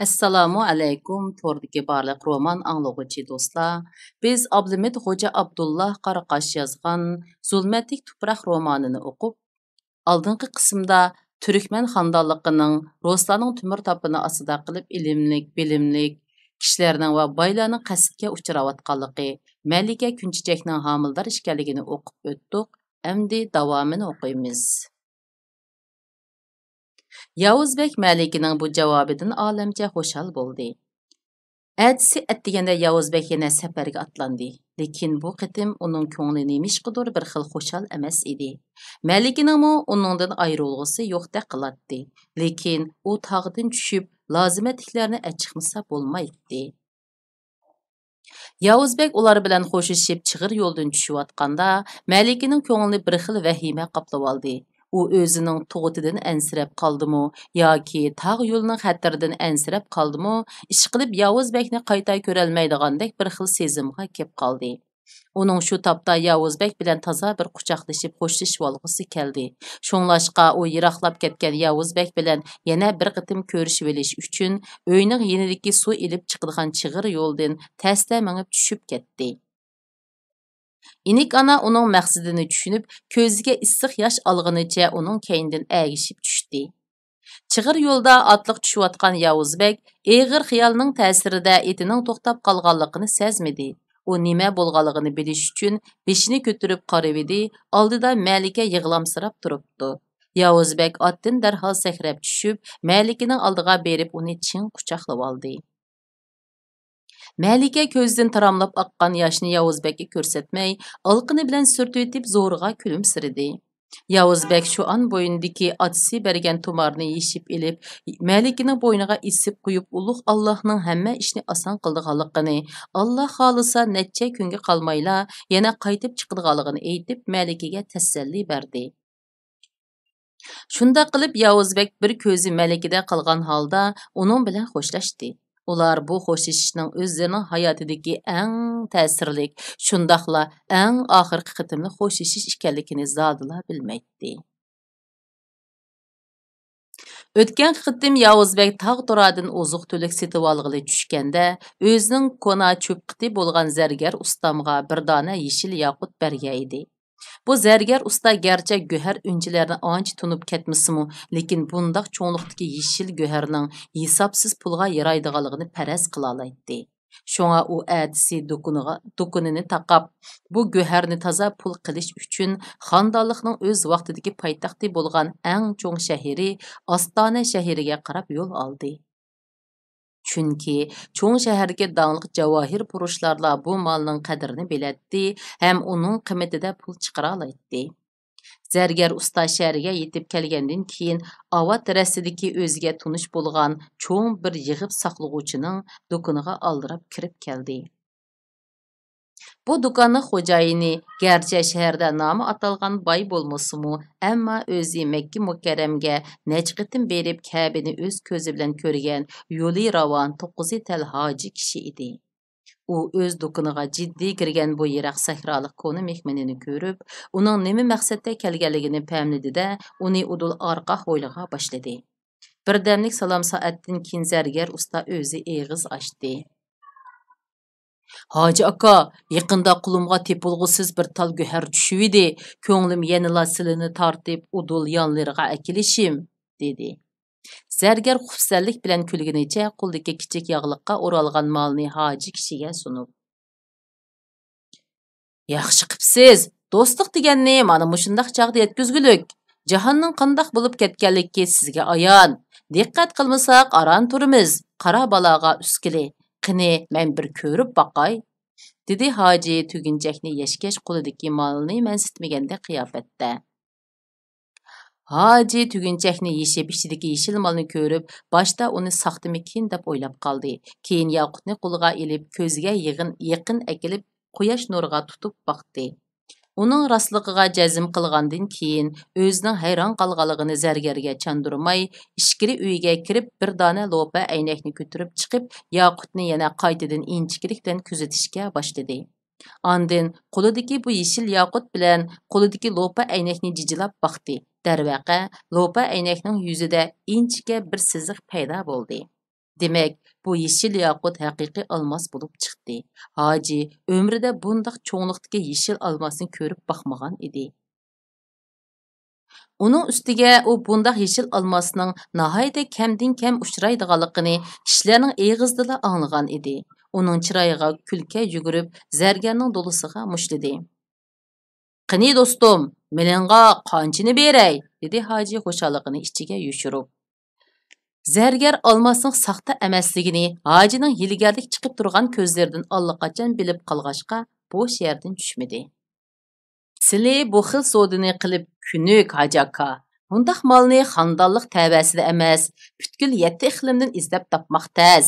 Assalomu alaykum to'rdagi barliq roman anglag'uchi do'stlar. Biz Abdumid Xo'ja Abdullah Qaraqash yozgan Zulmatlik tuproq romanini o'qib, oldingi qismda Turkman xonadonligining Ruslarning tumir topini ostida qilib ilmlik, bilimlik kishilarning va boylarning qasdga uchrayotganligi, Malika Kunchijakning homildor ekanligini o'qib o'tdik. Endi davomini o'qiymiz. Yavuzbek Malikaning bu javobidan olamcha xushal bo'ldi. Әтісі әттегенде Yavuzbek yana safarga atlandi. Lekin bu qitim uning ko'ngli nemishqidir bir xil xushal emas edi. Malikiningmi uningdan ayrılg'usi yo'qdek qiladi. Lekin u tog'dan tushib, lozimatliklarni achiqmasa bo'lmaydi. Yavuzbek ular bilan xo'shishib chig'ir yo'ldan tushayotganda, Malikining ko'nglini bir xil vahima qoplab oldi. U o'zining tug'utidan ansirab qoldimi yoki tog' yo'lining xatiridan ansirab qoldimi, ish qilib Yavuzbekni qayta ko'rolmaydigandek bir xil sezimga kelib qoldi. Uning shu topda Yavuzbek bilan toza bir quchoqlashib xo'shlashib olg'isi keldi. Shunglashqa u yiroqlab ketgan Yavuzbek bilan yana bir qitim ko'rishib olish uchun uyning yenidagi suv ilib chiqadigan chig'ir yo'ldan tasda mingib tushib ketdi. İnik ana uning maqsadini tushunib, ko'ziga issiq yosh olg'inicha uning keynidan agishib tushdi. Chig'ir yo'lda otliq tushayotgan Yavuzbek eg'ir xiyolning ta'sirida etining to'xtab qolganligini sezmadi. U nima bo'lganligini bilish uchun beshini ko'tarib qarab edi, oldida Malika yig'lamsirab turibdi. Yavuzbek otdan darhol sakrab tushib, Malikaning oldiga berib uni chin quchoqlab oldi. Malika ko'zidan taramlab oqqan yoshni Yavuzbekka ko'rsatmay, olqini bilan surtib zo'rg'a kulimsiradi. Yavuzbek shu an bo'yindagi otasi bergan tumarni yeshib elib, Malikaning bo'yniga isib qo'yib ulug' Allohning hamma ishni oson qildiganligini, Alloh xolisa necha kunga qolmayla yana qaytib chiqadiganligini aytib, Malikaga tasalli berdi. Shunda qilib Yavuzbek bir ko'zi Malikada qolgan holda uning bilan xo'shlashdi. Ular bu xo'shishishning o'zlarining hayotidagi eng ta'sirlik, shundaqla eng oxirgi qitimli xo'shishish ekanligini zodila bilmaydi. O'tgan qitim Yavuzbek tog' to'radan oziq-to'lik setib olg'ili tushganda, o'zining kona cho'pqiti bo'lgan zargar ustamga bir dona yeshil yoqut bergan edi. Bu zargar usta gerçi göher üncilerini anca tunup ketmisimu, lekin bundaq çoğunluqdaki yeşil göherning hesapsız pulga yaraydiganligini paraz qılalaydı. Şoňa u ädisi dokunini taqap, bu göherni taza pul qilish uchun xandonlikning o'z vaqtidagi paytaxti bo'lgan eng cho'ng shahri Ostona shahriga qarab yo'l oldi. Chunki cho'ng shaharga dangliq javohir purushlarla bu malning qadrini bilatdi ham uning qiymatida pul chiqara oladi. Zargar usta shaharga yetib kelgandan keyin avat rasidagi o'ziga tunish bo'lgan cho'ng bir yig'ib saqlag'uchining do'koniga oldirib kirib keldi. Bu do'konning xo'jayini garchi shaharda nomi atalgan boy bo'lmasimu, ammo o'zi Makka Mukarramga nechqitim berib Ka'bani o'z ko'zi bilan ko'rgan yo'li ravon 9 tal hoji kishi edi. U o'z do'koniga jiddiy kirgan bu yiroq sahroliq koni mehmonini ko'rib, uning nima maqsadda kelganligini pamladi-da, uni udul orqa hovliga boshladi. Birdamlik salom soatdan keyin zargar usta o'zi eg'iz ochdi. Hacı aka, yaqında qulumga tepilg'usiz bir tal göher tushuvidi. Ko'nglim yanala silini tartib, udul yanlariga akilishim, dedi. Zargar xufsallik bilan kulgunicha qo'ldagi kichik yog'liqqa o'ralgan molni hoji kishiga sunib. Yaxshi qipsiz, do'stlik deganni mana mushundaq chaqda yetkizgulik. Jahonning qandoq bo'lib ketganligi sizga ayon. Diqqat qilmasak aran turimiz. Qara baloga uskili. Qini men bir ko'rib baqay, dedi hoji tugunjakni yeshkash qo'lidagi molni mansitmaganda qiyofatda. Hoji tugunjakni yeshib ichidagi yeshil molni ko'rib, boshda uni saqtimikin deb o'ylab qoldi. Keyin yoqutni qo'liga ilib, ko'ziga yaqin akilib, quyosh nuriga tutib baqdi. Uning rostligiga jazm qilgandan keyin o'zining hayron qolganligini zargarga chandurmay, ishkiri uyiga kirib bir dona lopa aynakni ko'tarib chiqib, yoqutni yana qaytadan inchiklikdan kuzatishga boshladi. Andin qo'lidagi bu yeshil yoqut bilan qo'lidagi lopa aynakni jijilab baqdi. Darvaqa lopa aynakning yuzida inchika bir siziq paydo bo'ldi. Demek, bu yeşil yaqut haqiqiy almas bo'lib chiqdi. Hoji ömrida bundaq cho'ngliqdagi yeşil almasni ko'rib baxmagan edi. Uning ustiga u bundaq yeşil almasning nihoyatda kamdan-kam uchraydiganligini kishilarning eg'izida anglagan edi. Uning chiroyiga kulka yugurib, zargarning dolisiga mushladi. "Qani do'stim, meningga qanchini beray?" dedi hoji xushalligini ichiga yushirib. Zargar almasning saxta emasligini hojining hilgarlik chiqib turgan ko'zlaridan allaqachon bilib qolg'achqa bo'sh yerdan tushmadi. "Sizlar bu xil sodini qilib kunuk hoji aka. Bundaq molni xandonlik ta'basida emas, butkul 7 iqlimdan izlab topmoq tez.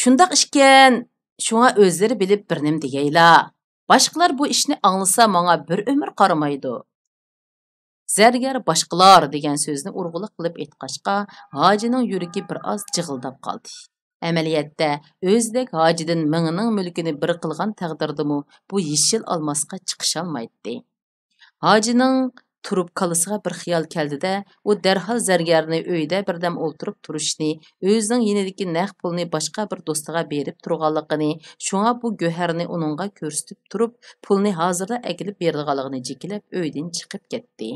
Shundaq ishkan, shunga o'zlari bilib bir nim degaylar. Boshqalar bu ishni anglasa menga bir umr qaramaydi." Zargar boshqalar degan so'zni urg'uliq qilib aytqachqa, hojining yuragi bir oz jig'ildab qoldi. Amaliyotda o'zdek hojidan mingning mulkini bir qilgan taqdirdimi bu yeşil almasqa chiqisholmaydi. Hojining turib qalisiga bir xiyol keldida, u darhol zargarni uyda birdam o'ltirib turishni, o'zining yenidagi naq pulni boshqa bir do'stiga berib turganligini, shunga bu go'harni uningga ko'rsatib turib, pulni hozirda akilib berdiganligini jikilab uydan chiqib ketdi.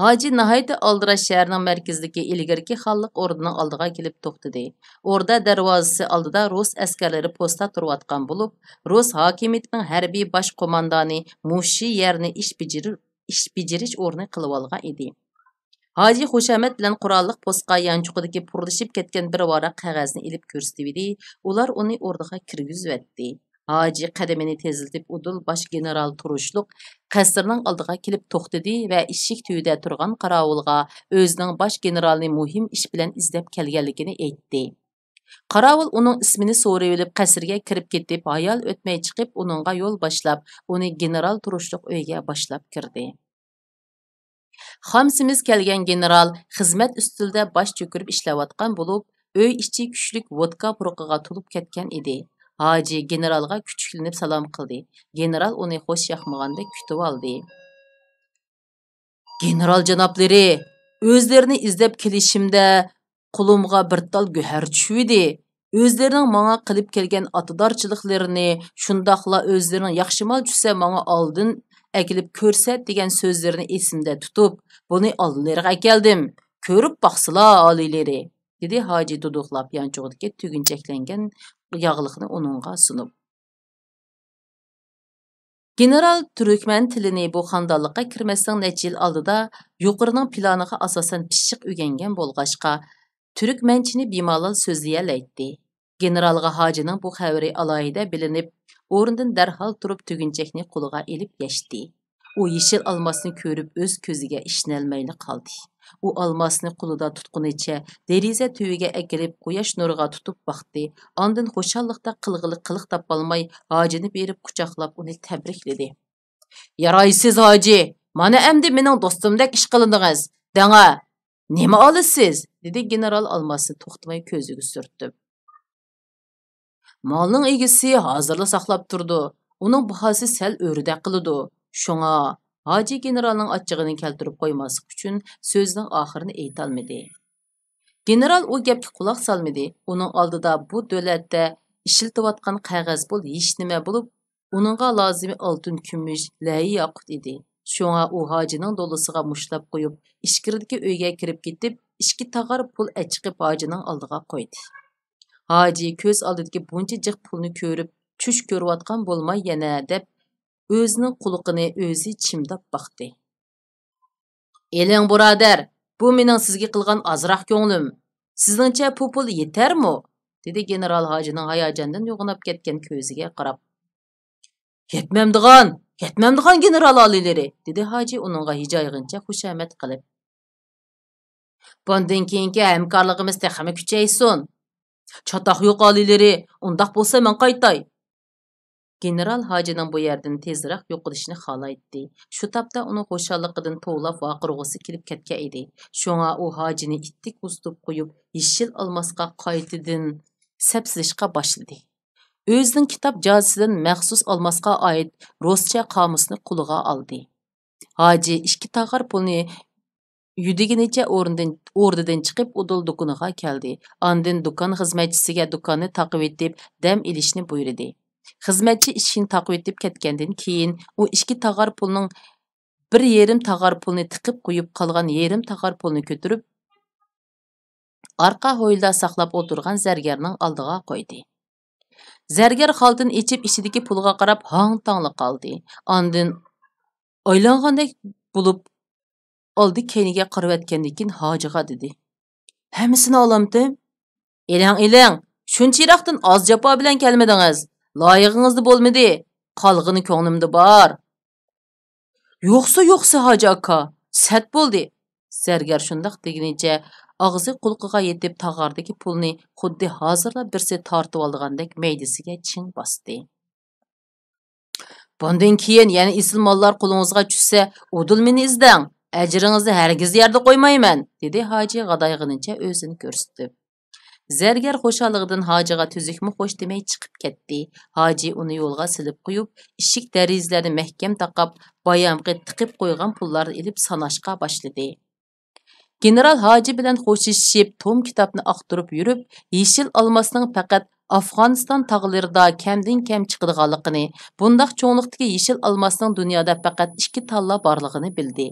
Hoji nihoyatda aldirash shahrining markazidagi ilgirki xonliq o'rnining oldiga kelib to'xtadi. O'rda darvozasi oldida rus askarlari postda turayotgan bo'lib, rus hokimiyatining harbiy bosh qo'mondoni mushi yerni ish bajarish o'rni qilib olgan edi. Hoji xushamat bilan qurolliq postga yanchuqidagi purlashib ketgan bir varaq qog'ozni ilib ko'rsatdi. Ular uni o'rniga kirgizibdi. Hoji qadamini teziltib udul bosh general turishliq qasrning oldiga kelib to'xtadi va eshik tuyida turgan qarovulga o'zining bosh generalni muhim ish bilan izlab kelganligini aytdi. Qarovul uning ismini so'rab olib qasrga kirib ketib, hayal o'tmay chiqib uningga yo'l boshlab, uni general turishliq uyga boshlab kirdi. Xamsimiz kelgan general xizmat ustida bosh cho'kirib ishlayotgan bo'lib, uy ichi kuchlik vodka puruqiga to'lib ketgan edi. Hoji generalga kuchuklanib salom qildi. General uni xo'sh yoqmagandek kutib oldi. "General janoblari, o'zlarini izlab kelishimda qo'limga bir tal go'har tushdi. O'zlarining menga qilib kelgan atadorchiliklarini, shundaqla o'zlarining yaxshi mol tushsa menga oldin akilib ko'rsat degan so'zlarini esimda tutib, buni oldilariga keldim. Ko'rib baqsılar oliylari", dedi hoji duduqlab yanchug'idagi tugunchaklangan yog'liqni uningga sunib. General Türkmen tilini bu xandonlikqa kirmasdan necha yil oldida yuqorining planiga asosan pishiq o'rgangan bo'lg'achqa, turkmanchini bemalol so'zlayalaydi. Generalga hojining bu xabari alohida bilinib, o'rnidan darhol turib tugunchakni qo'liga ilib yashdi. U yeşil almasni ko'rib o'z ko'ziga ishonolmayli qoldi. U almasni qo'lida tutqunicha deriza tuyiga akilib quyosh nuriga tutib baqdi. Ondan xushalliqda qiliq topolmay hojini berib quchoqlab uni tabrikladi. "Yaraysiz hoji, mana endi mening do'stimdek ish qilindingiz. Danga, nima olasiz?" dedi general almasni to'xtamay ko'ziga surtib. "Molning egisi hozirla saqlab turdi. Uning bahosi sal o'rida qiladi. Shunga hoji generalning achchig'ini keltirib qo'ymaslik uchun so'zning oxirini aytolmadi. General u gapga quloq solmadi. Uning oldida bu davlatda ishiltayotgan qog'oz pul hech nima bo'lib, uningga lozimi oltin, kumush, layi yoqut edi. Shunga u hojining dolisiga mushlab qo'yib, ichkiridagi uyga kirib ketib, 2 tag'ar pul achiqib hojining oldiga qo'ydi. Hoji ko'z oldidagi buncha jiq pulni ko'rib, chush ko'rayotgan bo'lmay yana deb o'zining quliqini o'zi chimdab baqdi. "Eling birodar, bu mening sizga qilgan azroq ko'nglim. Sizningcha bu pul yetarmi?" dedi general hojining hayajondan yo'g'inab ketgan ko'ziga qarab. Yetmamdigan general oliylari", dedi hoji uningga hijoyig'incha xushamat qilib. "Bundan keyingi hamkorligimiz texmi kuchaysin. Chatoq yo'q oliylari, undaq bo'lsa men qaytay." General hojining bu yerdan tezroq yo'qolishini xohlaydi. Shu topda uning xushalligidan tovlab vaqirg'usi kelib ketgan edi. Shunga u hojini ittik ustib qo'yib, yeşil almasqa qaytadan sapsilishga boshladi. O'zining kitob jozisidan maxsus almasqa oid ruscha qomusni qo'liga oldi. Hoji 2 tag'ar pulni Yüdegeniçe o'rnidan chiqib udul do'koniga keldi. Andin do'kon xizmatchisiga do'konni taqib etib, dam ilishni buyurdi. Xizmatchi ishini taqib etib ketgandan keyin u ikki tag'ar pulning bir yarim tag'ar pulni tiqib qo'yib qolgan yarim tag'ar pulni ko'tarib arqa ho'yilda saqlab o'tirgan zargarning oldiga qo'ydi. Zargar xaltini ichib ichidagi pulga qarab hang-tangli qoldi. Andin o'ylangandek bo'lib oldi keyniga qarayotgandan keyin hojiga dedi. Hammasini olamdim. Elang, shuncha yiroqdan oz jafo bilan kelmadingiz. Loyig'ingizda bo'lmadi. Qolg'ini ko'nglimda bor. Yo'qsa hoji aka, sat bo'ldi. Zargar shundoq deginicha og'zi qulqiga yetib tag'ardagi pulni xuddi hozirla birsi tortib olgandek maydasiga ching bosdi. Bundan keyin yana isil mollar qo'lingizga tushsa, udul meni izdang. Ajringizni hargiz yerda qo'ymayman, dedi hoji g'adayg'inicha o'zini ko'rsatib. Zargar xo'shalligidan hojiga tuzukmi xo'sh demay chiqib ketdi. Hoji uni yo'lga silib qo'yib, eshik derizlarni mahkam taqab, bayamqi tiqib qo'ygan pullarni ilib sanashga boshladi. General hoji bilan xo'shishib, tom kitobni aqtirib yurib, yeshil olmosning faqat Afg'oniston tog'larida kamdan kam chiqadiganligini, bundaq cho'nliqdagi yeshil olmosning dunyoda faqat 2 talla borligini bildi.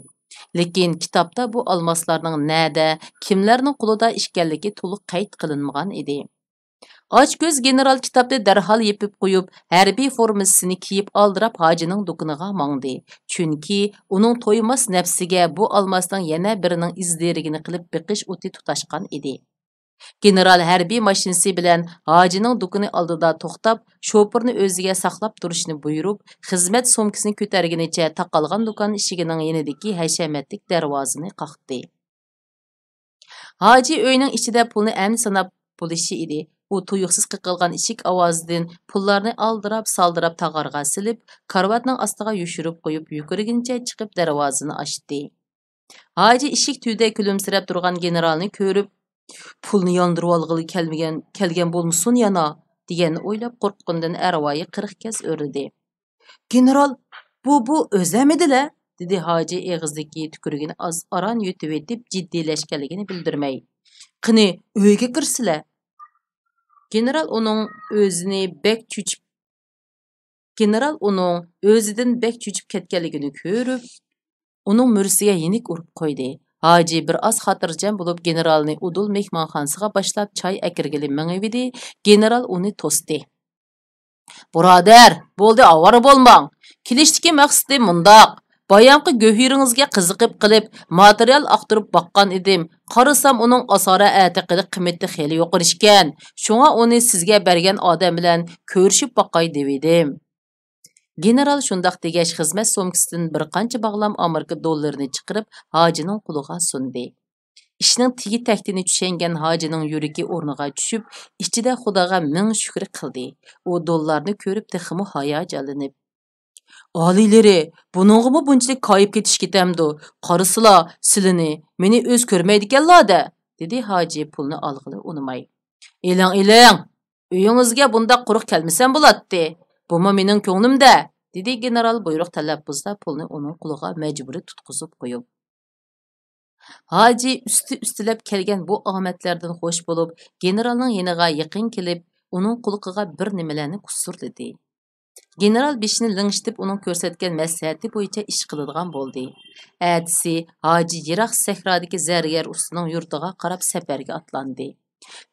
Lekin kitobda bu olmoslarning nada, kimlarning qo'lida ekanligi to'liq qayd qilinmagan edi. Ochko'z general kitobni darhol yepib qo'yib, harbiy formasini kiyib oldirab hojining do'koniga mangdi. Chunki uning to'ymas nafsiga bu olmosning yana birining izderigini qilib biqish o'ti tutashgan edi. General harbiy mashinasi bilan hojining do'koni oldida to'xtab, shofirni o'ziga saqlab turishni buyurib, xizmat sumkasini ko'targanicha taqalgan do'kon eshigining yanidagi hashamatlik darvozani qoqdi. Hoji uyning ichida pulni amni sanab bo'lishi edi. U tuyuqsiz qiqilgan eshik ovozidan pullarni aldirab-saldirab tag'arga silib, karvatning ostiga yushirib qo'yib, yugurguncha chiqib darvozani ochdi. Hoji eshik tuyda kulimsirab turgan generalni ko'rib, pulni yondirib olg'ili kelgan bo'lmasin yana deganni o'ylab qo'rqqandan arvoyi 40 kez o'rdi. General, bu o'zamidila, dedi hoji eg'izdagi tukurigini aran yutib etib jiddiylashganligini bildirmay. Qani, uyga kirsizlar. General uning o'zidan bek cho'chib ketganligini ko'rib, uning mursiga yenik urib qo'ydi. Hoji bir oz xotirjam bo'lib generalni udul mehmonxonasiga boshlab choy akirgili mingividi. General uni to'sdi. Birodar, bo'ldi, avara bo'lmang. Kelishdiki maqsadi mundoq. Bayamqi go'hiringizga qiziqib qilib, material aqtirib baqqan edim. Qarasam uning asora atiqida qiymati xeli yuqori ekan. Shunga uni sizga bergan odam bilan ko'rishib baqqay dedim. General shundoq degach xizmat so'mkasidan bir qancha bog'lam Amerika dollarini chiqarib, hojining qo'liga sundi. Ishning tigi taktini tushangan hojining yuragi o'rniga tushib, ichida Xudoga ming shukr qildi. U dollarni ko'rib texmi hayajonlanib, "Oliylari, buningmi bunchalik koyib ketish ketamdi? Qarasila, silini, meni o'z ko'rmaydiganlar-da", dedi hoji pulni olg'ili unamay. "Elang, uyingizga bunda quruq kelmasam bo'ladi. Bumi mening ko'nglimda", dedi general buyruq talaffuzda pulni uning qo'liga majburiy tutqizib qo'yib. Hoji ustilab kelgan bu omadlardan xo'sh bo'lib, generalning yeniga yaqin kelib, uning quliqiga bir nimalarni qussurladi. General beshini lingshitib uning ko'rsatgan maslahati bo'yicha ish qiladigan bo'ldi. Ertasi hoji yiroq sahrodagi zargar ustining yurtiga qarab safarga otlandi.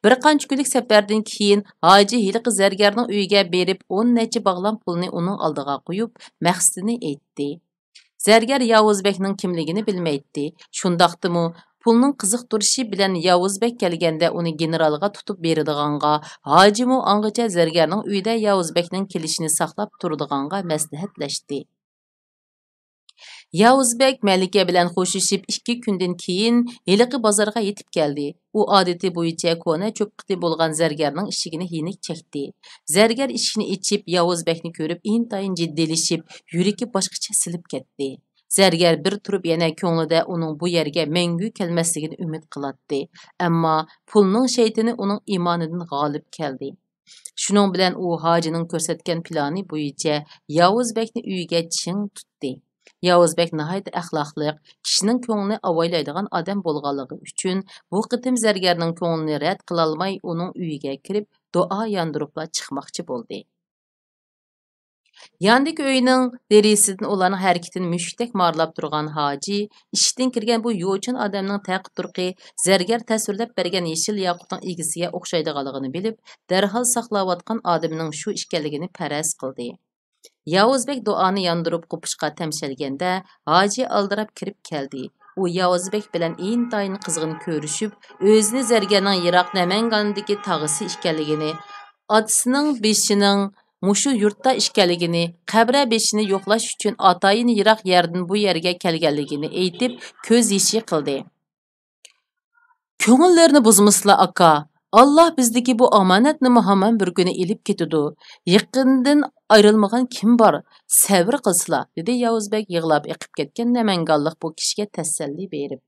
Bir qancha kunlik safardan keyin hoji hiliqi zargarning uyiga berib 10 necha bog'lam pulni uning oldiga qo'yib, maqsadini aytdi. Zargar Yavuzbekning kimligini bilmaydi. Shundaqdimi pulning qiziqtirishi bilan Yavuzbek kelganda uni generalga tutib beradiganga, hojimu angacha zargarning uyida Yavuzbekning kelishini saqlab turadiganga maslahatlashdi. Yavuzbek Malika bilan xo'shishib 2 kundan keyin heliqi bozorga yetib keldi. U odati bo'yicha ko'na cho'pqiti bo'lgan zargarning ishigini yenik chekdi. Zargar ishini ichib Yavuzbekni ko'rib intayin jiddiylashib, yuragi boshqacha silib ketdi. Zargar bir turib yana ko'nglida uning bu yerga mangu kelmasligini umid qiladi. Ammo pulning shaytoni uning iymonidan g'olib keldi. Shuning bilan u hojining ko'rsatgan plani bo'yicha Yavuzbekni uyiga ching tutdi. Yavuzbek nihoyat axloqliq, kishining ko'nglini avaylaydigan odam bo'lganligi uchun bu qitim zargarning ko'nglini rad qilolmay uning uyiga kirib duo yondiribla chiqmoqchi bo'ldi. Yandaki uyning derisidan ularning harakatini mushukdek marlab turgan hoji, ishdan kirgan bu yo'chin odamning taqib turqi zargar tasvirlab bergan yeshil yoqutning egisiga o'xshaydiganligini bilib, darhol saqlayotgan odamning shu ekanligini faraz qildi. Yavuzbek duoni yondirib qopishqa tamshalganda, hoji aldirab kirib keldi. U Yavuzbek bilan intayin qizg'in ko'rishib, o'zini zargarning yiroq Namangandagi tog'isi ekanligini, otasining beshining mushu yurtda ekanligini, qabra beshini yo'qlash uchun atayin yiroq yerdan bu yerga kelganligini aytib, ko'z yeshi qildi. Ko'ngillarni buzmaslar aka. Allah bizdagi bu omonatni hamon bir kuni elib ketadi. Yaqindan ayrılmagan kim bor? Sabr qilsizlar, dedi Yavuzbek yig'lab eqib ketgan Namanganlik bu kishiga tasalli berib.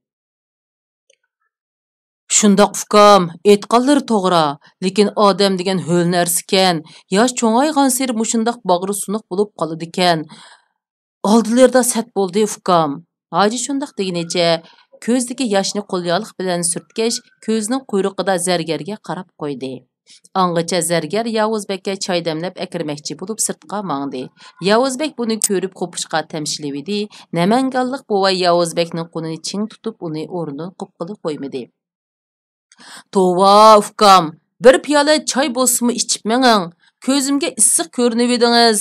Shundoq ukam, aytqanlari to'g'ri, lekin odam degan ho'l narsa ekan. Yosh cho'ng'aygan seri mushundoq bag'ri sunuq bo'lib qoladi ekan. Oldilarda sat bo'ldi ukam. Hoji shundoq deginicha ko'zdagi yoshni qo'lyoliq bilan surtgach, ko'zining quyruqida zargarga qarab qo'ydi. Angacha zargar Yavuzbekka choy damlab akirmoqchi bo'lib sirtqa mangdi. Yavuzbek buni ko'rib qo'pishqa tamshilibdi. Namanganlik buvay Yavuzbekning qo'lini ching tutib uni o'rnidan qo'pqilib qo'ymadi. Tova ukam, bir piyola choy bo'lsimi ichib menging. Ko'zimga issiq ko'rinib edingiz.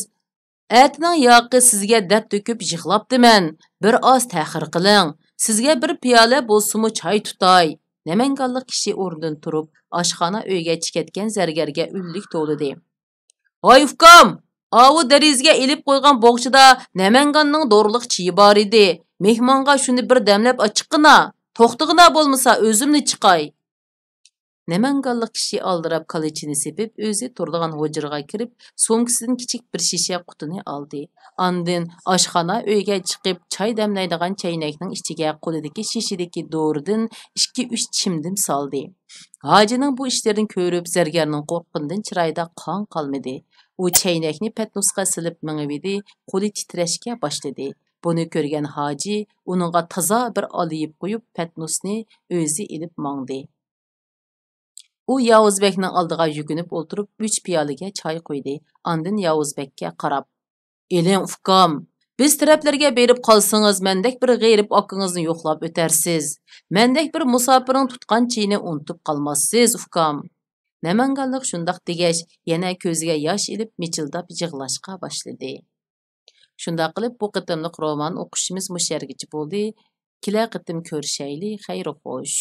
Atining yoqi sizga dard to'kib yig'labdiman. Bir oz ta'xir qiling. Sizga bir piyola bo'lsimi choy tutay. Namanganlik kishi o'rnidan turib, oshxona uyga chiqayotgan zargarga ullik to'ldi. Voy ukam, avu darizga ilib qo'ygan bog'chida Namanganning do'rliq chiyi bor edi. Mehmonga shuni bir damlab ochiqqina, to'xtig'ina bo'lmasa o'zimni chiqay. Namanganlik kishi aldirab qalichini sepib, o'zi turadigan hujraga kirib, so'mkisidan kichik bir shisha qutini oldi. Andin oshxona uyga chiqib, choy damlaydigan chaynakning ichiga qo'lidagi shishidagi do'ridan 2-3 chimdim soldi. Hojining bu ishlarini ko'rib, zargarning qo'rqqandan chiroyida qon qolmadi. U chaynakni patnusga silib mingibdi, qo'li titrashga boshladi. Buni ko'rgan hoji uningga toza bir oliyib qo'yib, patnusni o'zi ilib mangdi. U Yavuzbekning oldiga yugunib o'tirib 3 piyolaga choy qo'ydi. Andin Yavuzbekka qarab: "Eling ukam, biz taraflarga berib qolsangiz, mendek bir g'erib okingizni yo'qlab o'tarsiz. Mendek bir musofirning tutgan chiyini unutib qolmassiz ukam." Namanganlik shundoq degach, yana ko'ziga yosh ilib, michildab yig'lashga boshladi. Shundoq qilib bu qitimliq roman o'qishimiz mushargichi bo'ldi. Kelar qitim ko'rishayli, xayr xo'sh.